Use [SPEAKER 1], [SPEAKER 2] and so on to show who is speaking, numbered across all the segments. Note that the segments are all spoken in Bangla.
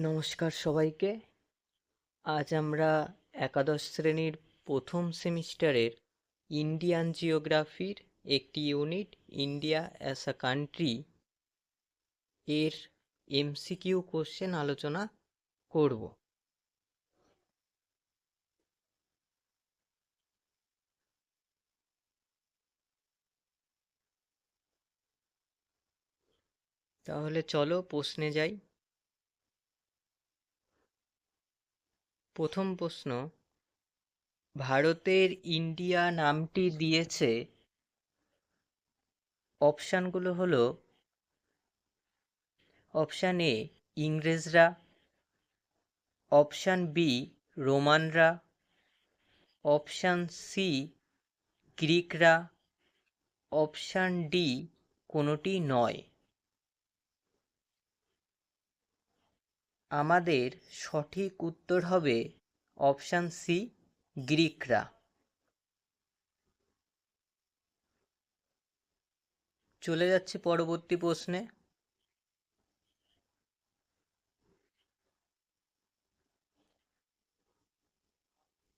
[SPEAKER 1] নমস্কার সবাইকে। আজ আমরা একাদশ শ্রেণীর প্রথম সেমিস্টারের ইন্ডিয়ান জিওগ্রাফির একটি unit India as a country এর এমসিকিউ কোশ্চেন আলোচনা করব। তাহলে চলো প্রশ্নে যাই। প্রথম প্রশ্ন, ভারতের ইন্ডিয়া নামটি দিয়েছে, অপশানগুলো হলো অপশান এ ইংরেজরা, অপশান বি রোমানরা, অপশান সি গ্রিকরা, অপশান ডি কোনোটি নয়। আমাদের সঠিক উত্তর হবে অপশান সি গ্রিকরা। চলে যাচ্ছে পরবর্তী প্রশ্নে।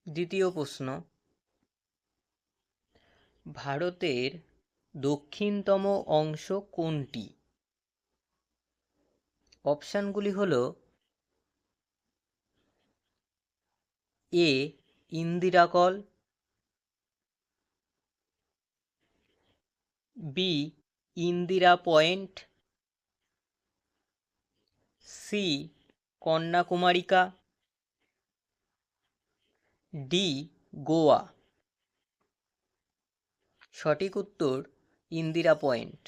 [SPEAKER 1] দ্বিতীয় প্রশ্ন, ভারতের দক্ষিণতম অংশ কোনটি? অপশানগুলি হলো এ ইন্দিরাকল, B Indira point, C Kanyakumarika, D Goa. সঠিক উত্তর ইন্দিরা পয়েন্ট।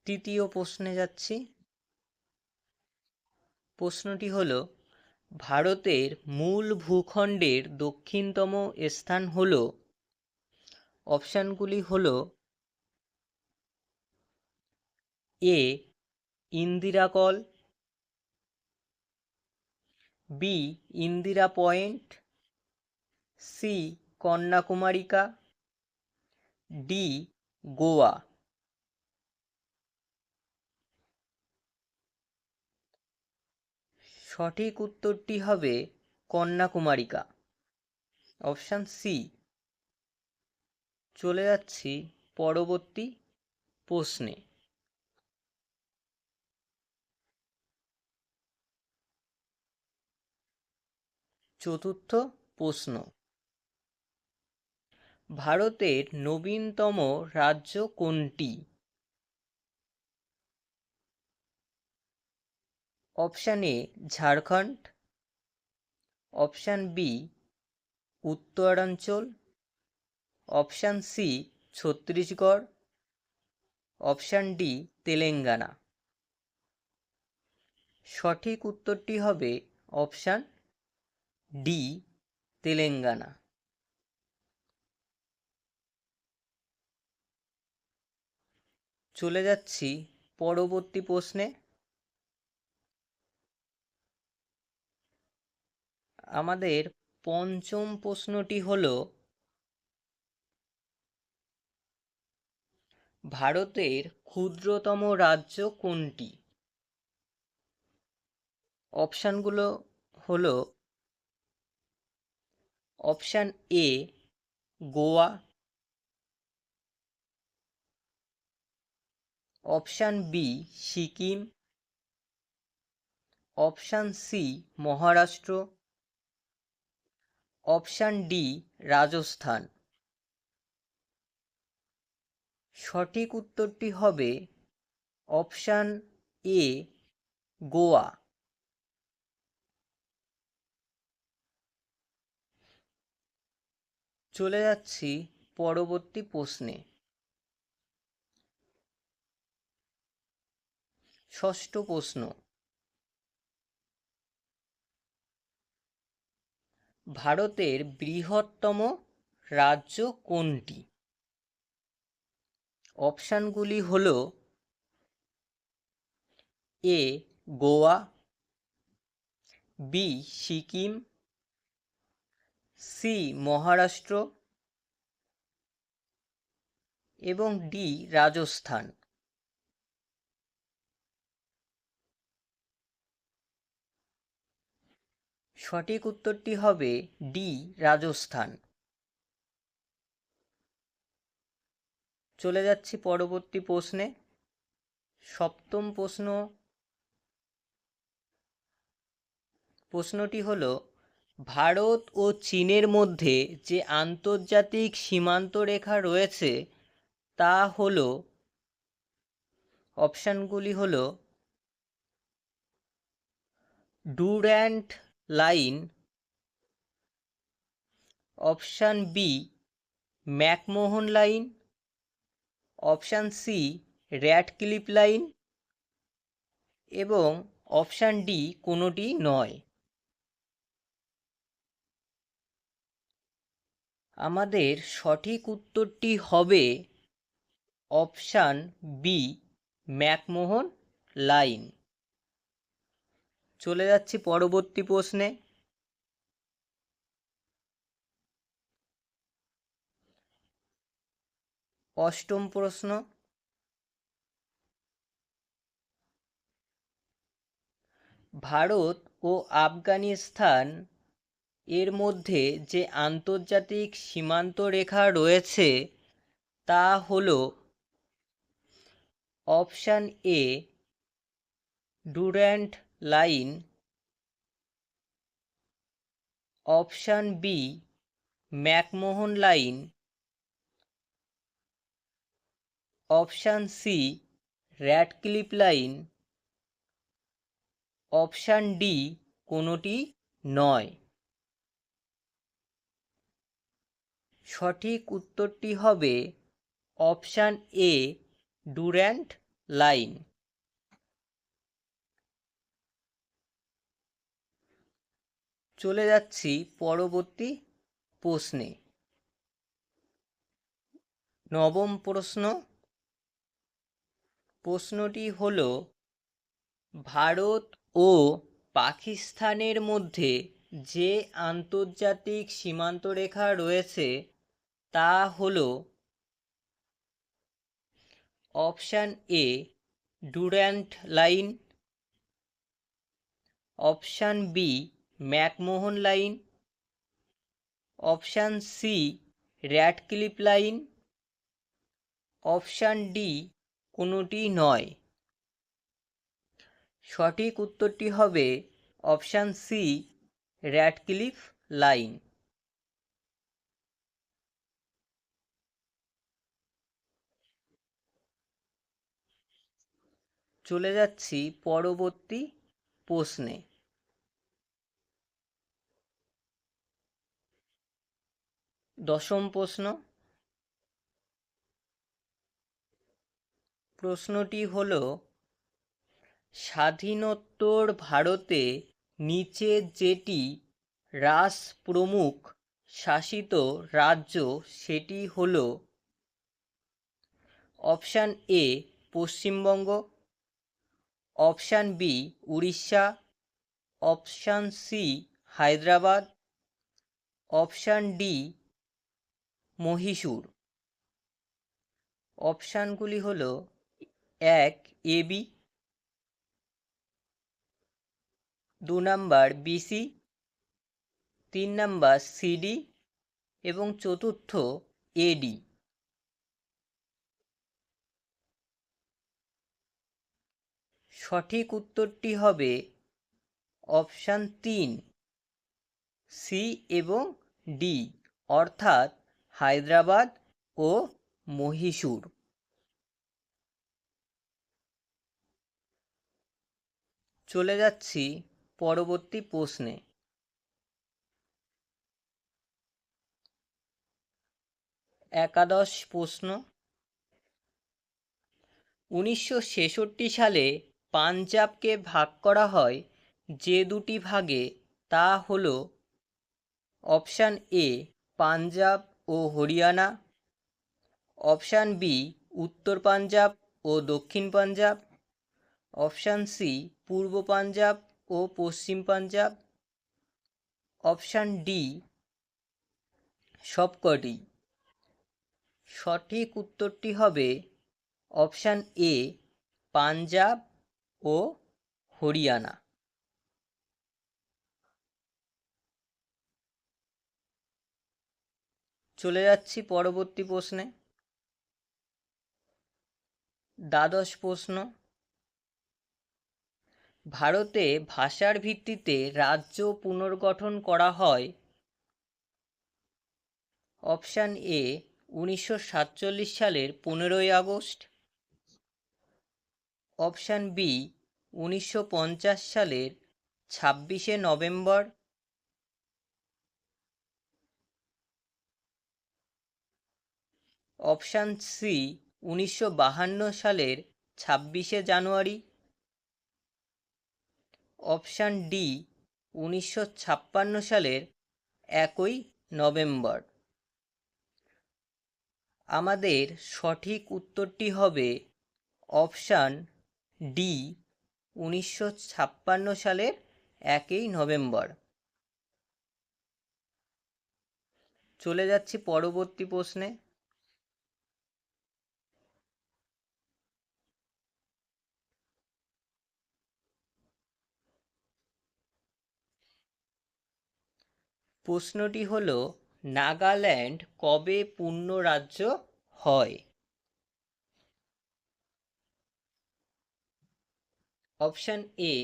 [SPEAKER 1] তৃতীয় প্রশ্নে যাচ্ছি। প্রশ্নটি হলো, ভারতের মূল ভূখণ্ডের দক্ষিণতম স্থান হল? অপশানগুলি হল এ ইন্দিরাকল, B Indira point, C Kanyakumarika, D Goa. সঠিক উত্তরটি হবে কন্যাকুমারিকা, অপশান সি। চলে যাচ্ছি পরবর্তী প্রশ্নে। চতুর্থ প্রশ্ন, ভারতের নবীনতম রাজ্য কোনটি? Option A Jharkhand, option B Uttaranchal, option C Chhattisgarh, option D Telangana. সঠিক উত্তরটি হবে অপশান ডি তেলেঙ্গানা। চলে যাচ্ছি পরবর্তী প্রশ্নে। আমাদের পঞ্চম প্রশ্নটি হল, ভারতের ক্ষুদ্রতম রাজ্য কোনটি? অপশানগুলো হল option A Goa, option B Sikkim, option C Maharashtra, option D Rajasthan. সঠিক উত্তরটি হবে অপশান এ গোয়া। চলে যাচ্ছি পরবর্তী প্রশ্নে। ষষ্ঠ প্রশ্ন, ভারতের বৃহত্তম রাজ্য কোনটি? অপশানগুলি হল এ গোয়া, বি সিকিম, সি মহারাষ্ট্র এবং ডি রাজস্থান। সঠিক উত্তরটি হবে ডি, রাজস্থান। চলে যাচ্ছি পরবর্তী প্রশ্নে। সপ্তম প্রশ্নটি হলো, ভারত ও চীনের মধ্যে যে আন্তর্জাতিক সীমান্ত রেখা রয়েছে তা হলো, অপশানগুলি হলো Durand line, option B McMahon line, option C Radcliffe line এবং অপশান ডি কোনোটি নয়। আমাদের সঠিক উত্তরটি হবে অপশান বি, ম্যাকমোহন লাইন। চলে যাচ্ছি পরবর্তী প্রশ্নে। অষ্টম প্রশ্ন, ভারত ও আফগানিস্তান এর মধ্যে যে আন্তর্জাতিক সীমান্ত রেখা রয়েছে তা হলো, option A Durand line, option B McMahon line, option C Radcliffe line, option D কোনোটি নয়। সঠিক উত্তরটি হবে অপশান এ, ডুর্যান্ট লাইন। চলে যাচ্ছি পরবর্তী প্রশ্নে। নবম প্রশ্নটি হলো, ভারত ও পাকিস্তানের মধ্যে যে আন্তর্জাতিক সীমান্ত রেখা রয়েছে তা হলো, option A Durand line, option B McMahon line, option C Radcliffe line, option D কোনোটি নয়। সঠিক উত্তরটি হবে অপশান সি র্যাডক্লিফ লাইন। চলে যাচ্ছি পরবর্তী প্রশ্নে। দশম প্রশ্নটি হলো, স্বাধীনোত্তর ভারতে নিচে যেটি রাজপ্রমুখ শাসিত রাজ্য সেটি হলো, option A Paschimbanga, option B Orissa, option C Hyderabad, option D Mysore. অপশানগুলি হলো এক A B, 2 number BC, 3 number CD এবং চতুর্থ এডি। সঠিক উত্তরটি হবে অপশান 3 সি এবং ডি, অর্থাৎ হায়দ্রাবাদ ও মহীশূর। চলে যাচ্ছি পরবর্তী প্রশ্নে। একাদশ প্রশ্ন, 1966 সালে পাঞ্জাবকে ভাগ করা হয় যে দুটি ভাগে তা হলো, অপশান এ পাঞ্জাব ও হরিয়ানা, অপশান বি উত্তর পাঞ্জাব ও দক্ষিণ পাঞ্জাব, অপশান সি পূর্ব পাঞ্জাব ও পশ্চিম পাঞ্জাব, অপশান ডি সবকটি। সঠিক উত্তরটি হবে অপশান এ পাঞ্জাব ও হরিয়ানা। চলে যাচ্ছি পরবর্তী প্রশ্নে। দ্বাদশ প্রশ্ন, ভারতে ভাষার ভিত্তিতে রাজ্য পুনর্গঠন করা হয়। অপশান এ 1947 সালের 15ই আগস্ট, অপশান বি 1950 সালের 26শে নভেম্বর, অপশান সি 1952 সালের 26শে জানুয়ারি, অপশান ডি 1956 সালের 1ই নভেম্বর। আমাদের সঠিক উত্তরটি হবে অপশান ডি 1956 সালের 1ই নভেম্বর। চলে যাচ্ছি পরবর্তী প্রশ্নে। প্রশ্নটি হল, নাগাল্যান্ড কবে পূর্ণ রাজ্য হয়? অপশান এ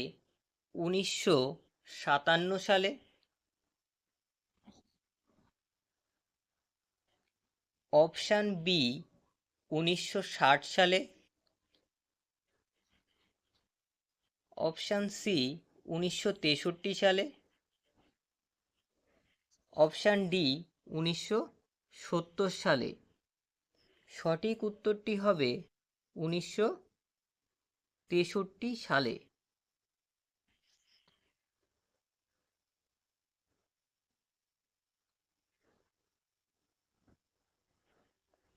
[SPEAKER 1] 1957 সালে, অপশান বি 1960 সালে, অপশান সি 1963 সালে, অপশান ডি 1970 সালে। সঠিক উত্তরটি হবে 1963 সালে।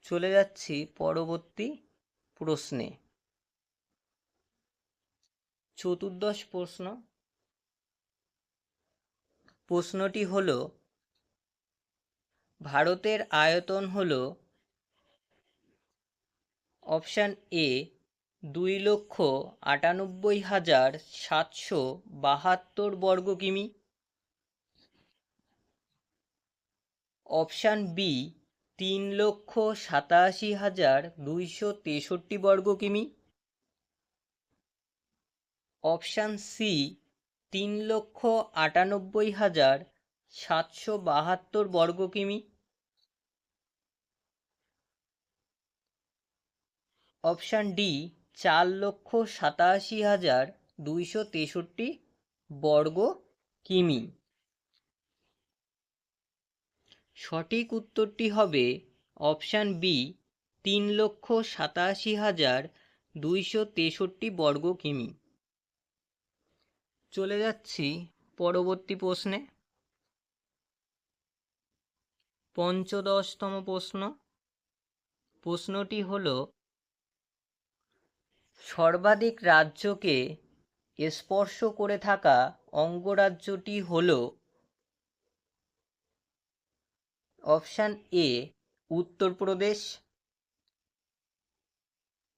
[SPEAKER 1] চলে যাচ্ছি পরবর্তী প্রশ্নে। চতুর্দশ প্রশ্ন, প্রশ্নটি হল, ভারতের আয়তন হল। অপশান এ 2,98,772 বর্গ কিমি, অপশান বি 3,87,263 বর্গ কিমি, অপশান সি 3,98,772 বর্গ কিমি, অপশান ডি 4,87,263 বর্গ কিমি। সঠিক উত্তরটি হবে অপশান বি 3,87,263 বর্গ কিমি। চলে যাচ্ছি পরবর্তী প্রশ্নে। পঞ্চদশতম প্রশ্ন, প্রশ্নটি হল, সর্বাধিক রাজ্যকে স্পর্শ করে থাকা অঙ্গরাজ্যটি হল। Option A Uttar Pradesh,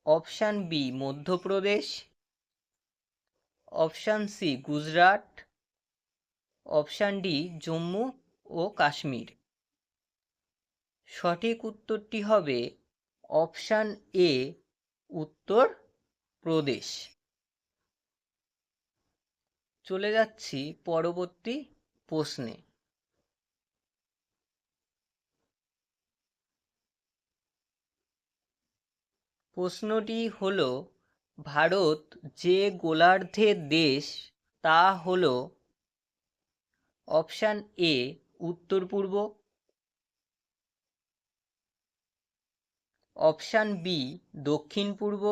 [SPEAKER 1] option B Madhya Pradesh, option C Gujarat, option D Jammu ও কাশ্মীর। সঠিক উত্তরটি হবে অপশান এ উত্তর প্রদেশ। চলে যাচ্ছি পরবর্তী প্রশ্নে। প্রশ্নটি হল, ভারত যে গোলার্ধের দেশ তা হল। অপশান এ উত্তর পূর্ব, অপশান বি দক্ষিণ পূর্ব,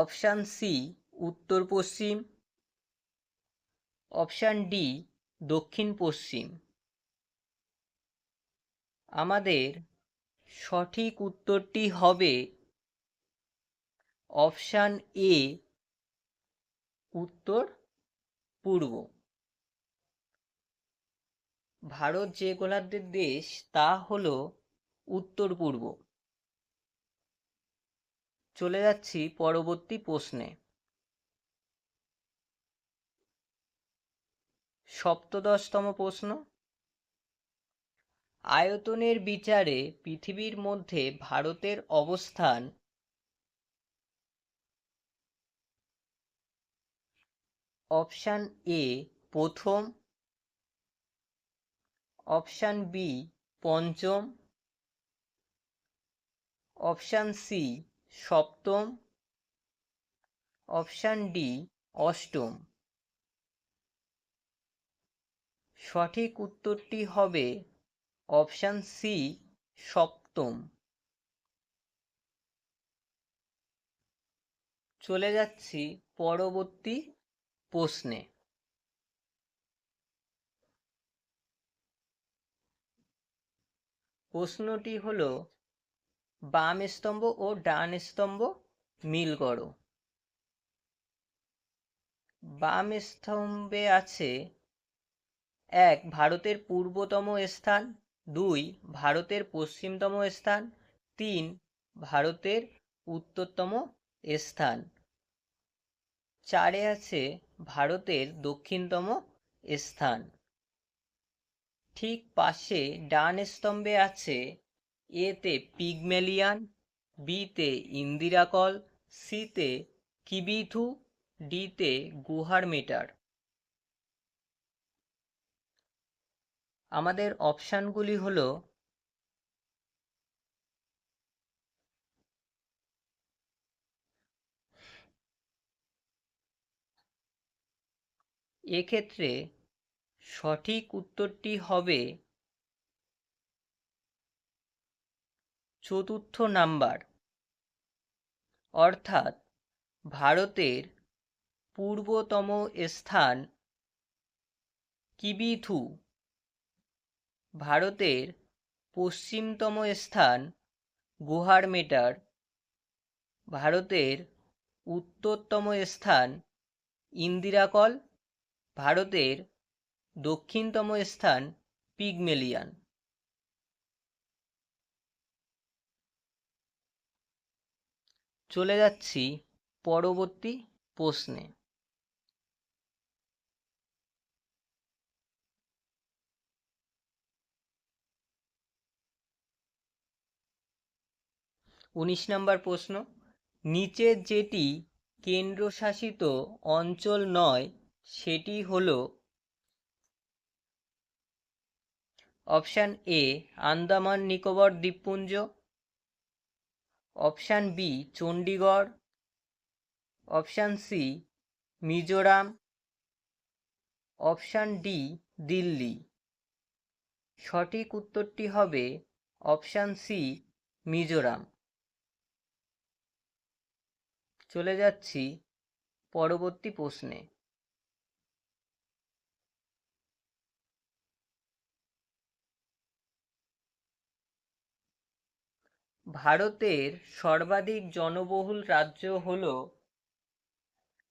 [SPEAKER 1] অপশান সি উত্তর পশ্চিম, অপশান ডি দক্ষিণ পশ্চিম। আমাদের সঠিক উত্তরটি হবে অপশান এ উত্তর পূর্ব। ভারত যে গোলার্ধের দেশ তা হল উত্তর পূর্ব। চলে যাচ্ছি পরবর্তী প্রশ্নে। সপ্তদশতম প্রশ্ন, আয়তনের বিচারে পৃথিবীর মধ্যে ভারতের অবস্থান অপশান এ প্রথম, অপশান বি পঞ্চম, অপশান সি সপ্তম, অপশান ডি অষ্টম। সঠিক উত্তরটি হবে অপশান সি সপ্তম। চলে যাচ্ছি পরবর্তী প্রশ্নে। প্রশ্নটি হলো বাম স্তম্ভ ও ডান স্তম্ভ মিল করো। বাম স্তম্ভে আছে 1 ভারতের পূর্বতম স্থান, 2 ভারতের পশ্চিমতম স্থান, 3 ভারতের উত্তরতম স্থান, 4 আছে ভারতের দক্ষিণতম স্থান। ঠিক পাশে ডান স্তম্ভে আছে এতে পিগমেলিয়ান, বিতে ইন্দিরাকল, সিতে কিবিথু, ডিতে গুহার মেটার। আমাদের অপশানগুলি হলো এক্ষেত্রে সঠিক উত্তরটি হবে চতুর্থ নাম্বার, অর্থাৎ ভারতের পূর্বতম স্থান কিবিথু, ভারতের পশ্চিমতম স্থান গুহার মেটার, ভারতের উত্তরতম স্থান ইন্দিরাকল, ভারতের দক্ষিণতম স্থান পিগমেলিয়ান। চলে যাচ্ছি পরবর্তী প্রশ্নে। উনিশ নম্বর প্রশ্ন, নিচের যেটি কেন্দ্রশাসিত অঞ্চল নয় সেটি হলো অপশান এ আন্দামান নিকোবর দ্বীপপুঞ্জ, option B Chandigarh, option C Mizoram, option D Delhi. সঠিক উত্তরটি হবে অপশান সি মিজোরাম। চলে যাচ্ছি পরবর্তী প্রশ্নে। ভারতের সর্বাধিক জনবহুল রাজ্য হল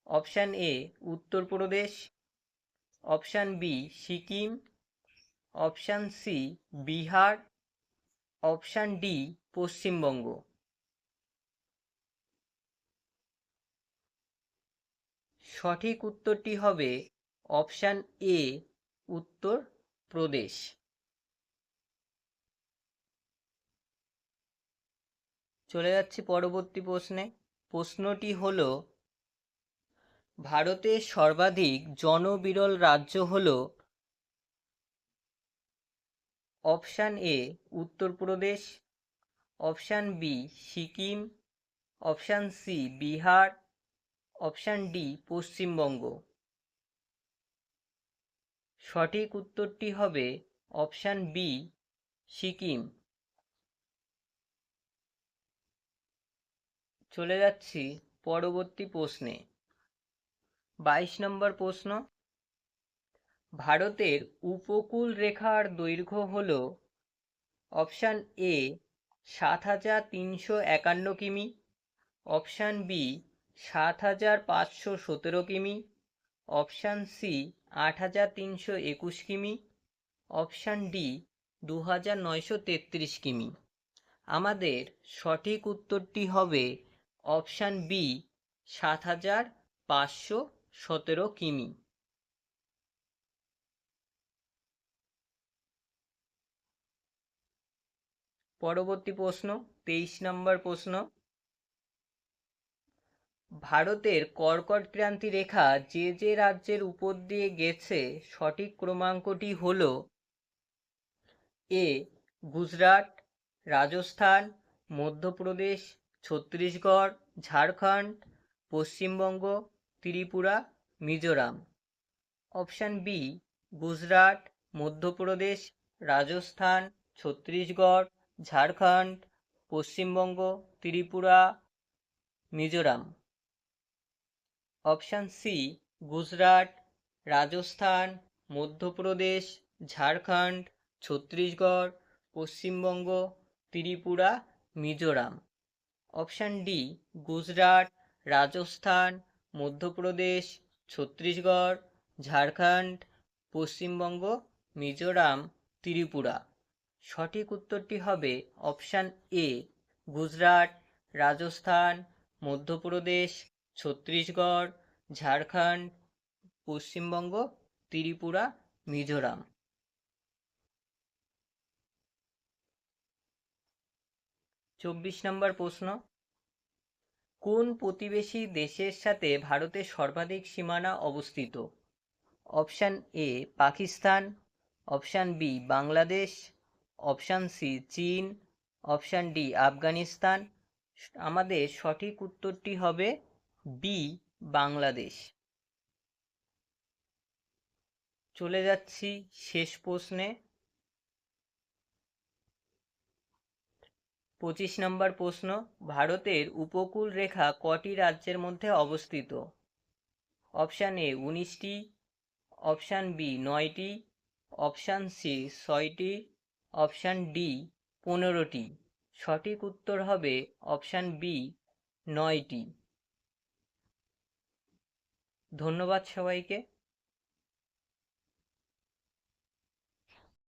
[SPEAKER 1] option A Uttar Pradesh, option B Sikkim, option C Bihar, option D Paschimbanga. সঠিক উত্তরটি হবে অপশান এ উত্তরপ্রদেশ। চলে যাচ্ছি পরবর্তী প্রশ্নে। প্রশ্নটি হল ভারতের সর্বাধিক জনবিরল রাজ্য হল option A Uttar Pradesh, option B Sikkim, option C Bihar, option D Paschimbanga. সঠিক উত্তরটি হবে অপশান বি সিকিম। চলে যাচ্ছি পরবর্তী প্রশ্নে। 22 নম্বর প্রশ্ন, ভারতের উপকূল রেখার দৈর্ঘ্য হল অপশান এ ৭৩৫১ কিমি, অপশান বি ৭৫১৭ কিমি, অপশান সি ৮৩২১ কিমি, অপশান ডি ২৯৩৩ কিমি। আমাদের সঠিক উত্তরটি হবে অপশান বি ৭৫১৭ কিমি। পরবর্তী প্রশ্ন, 23 নম্বর প্রশ্ন, ভারতের কর্কট ক্রান্তি রেখা যে যে রাজ্যের উপর দিয়ে গেছে সঠিক ক্রমাঙ্কটি হল: A Gujarat, Rajasthan, Madhya Pradesh, Chhattisgarh, Jharkhand, Paschimbanga, Tripura, Mizoram. Option B Gujarat, Madhya Pradesh, Rajasthan, Chhattisgarh, Jharkhand, Paschimbanga, Tripura, Mizoram. Option C Gujarat, Rajasthan, Madhya Pradesh, Jharkhand, Chhattisgarh, Paschimbanga, Tripura, Mizoram. Option D Gujarat, Rajasthan, Madhya Pradesh, Chhattisgarh, Jharkhand, Paschimbanga, Mizoram, Tripura. সঠিক উত্তরটি হবে option A Gujarat, Rajasthan, Madhya Pradesh, Chhattisgarh, Jharkhand, Paschimbanga, Tripura, Mizoram. 24 number প্রশ্ন, কোন প্রতিবেশী দেশের সাথে ভারতের সর্বাধিক সীমানা অবস্থিত? Option A Pakistan, option B Bangladesh, option C চীন, অপশান ডি আফগানিস্তান। আমাদের সঠিক উত্তরটি হবে বি বাংলাদেশ। চলে যাচ্ছি শেষ প্রশ্নে। 25 নম্বর প্রশ্ন, ভারতের উপকূল রেখা কটি রাজ্যের মধ্যে অবস্থিত? অপশান এ 19টি, অপশান বি 9টি, অপশান সি 6টি, অপশান ডি 15টি। সঠিক উত্তর হবে অপশান বি 9টি। ধন্যবাদ সবাইকে।